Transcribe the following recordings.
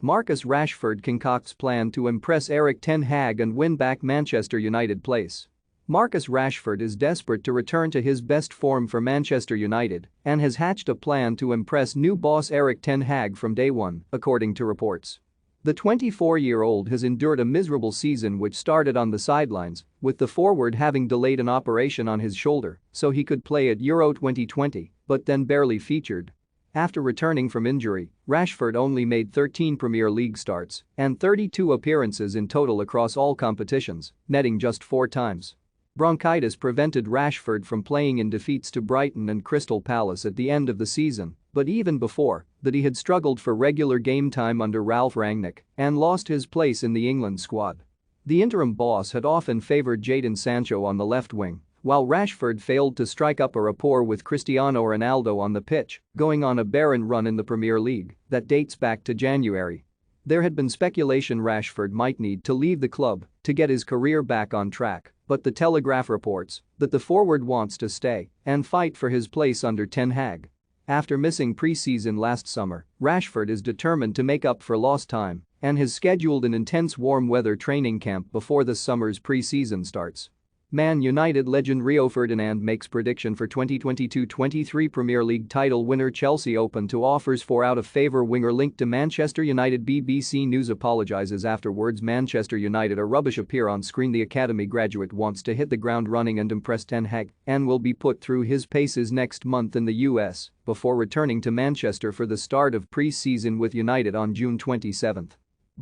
Marcus Rashford concocts plan to impress Erik Ten Hag and win back Manchester United place. Marcus Rashford is desperate to return to his best form for Manchester United and has hatched a plan to impress new boss Erik Ten Hag from day one, according to reports. The 24-year-old has endured a miserable season which started on the sidelines, with the forward having delayed an operation on his shoulder so he could play at Euro 2020, but then barely featured. After returning from injury, Rashford only made 13 Premier League starts and 32 appearances in total across all competitions, netting just 4 times. Bronchitis prevented Rashford from playing in defeats to Brighton and Crystal Palace at the end of the season, but even before that he had struggled for regular game time under Ralf Rangnick and lost his place in the England squad. The interim boss had often favoured Jadon Sancho on the left wing, while Rashford failed to strike up a rapport with Cristiano Ronaldo on the pitch, going on a barren run in the Premier League that dates back to January. There had been speculation Rashford might need to leave the club to get his career back on track, but the Telegraph reports that the forward wants to stay and fight for his place under Ten Hag. After missing pre-season last summer, Rashford is determined to make up for lost time and has scheduled an intense warm weather training camp before the summer's pre-season starts. Man United legend Rio Ferdinand makes prediction for 2022-23 Premier League title winner Chelsea open to offers for out-of-favour winger linked to Manchester United. BBC News apologises after words Manchester United are rubbish appear on screen. The academy graduate wants to hit the ground running and impress Ten Hag and will be put through his paces next month in the US before returning to Manchester for the start of pre-season with United on June 27.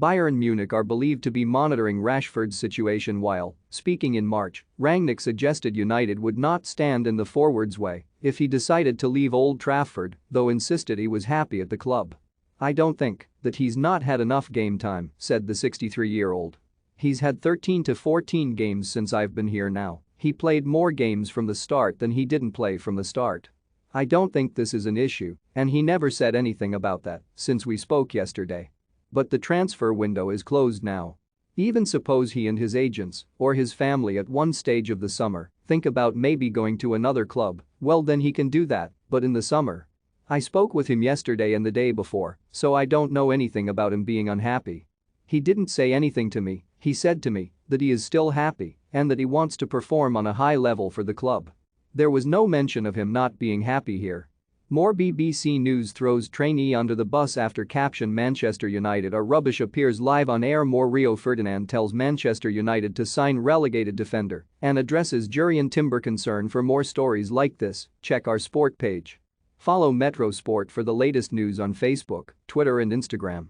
Bayern Munich are believed to be monitoring Rashford's situation while, speaking in March, Rangnick suggested United would not stand in the forward's way if he decided to leave Old Trafford, though insisted he was happy at the club. "I don't think that he's not had enough game time," said the 63-year-old. "He's had 13 to 14 games since I've been here now. He played more games from the start than he didn't play from the start. I don't think this is an issue, and he never said anything about that since we spoke yesterday. But the transfer window is closed now. Even suppose he and his agents or his family at one stage of the summer think about maybe going to another club, well then he can do that, but in the summer. I spoke with him yesterday and the day before, so I don't know anything about him being unhappy. He didn't say anything to me. He said to me that he is still happy and that he wants to perform on a high level for the club. There was no mention of him not being happy here." More BBC News throws trainee under the bus after caption Manchester United are rubbish appears live on air. More Rio Ferdinand tells Manchester United to sign relegated defender and addresses Jurrien Timber concern. For more stories like this, check our sport page. Follow Metro Sport for the latest news on Facebook, Twitter and Instagram.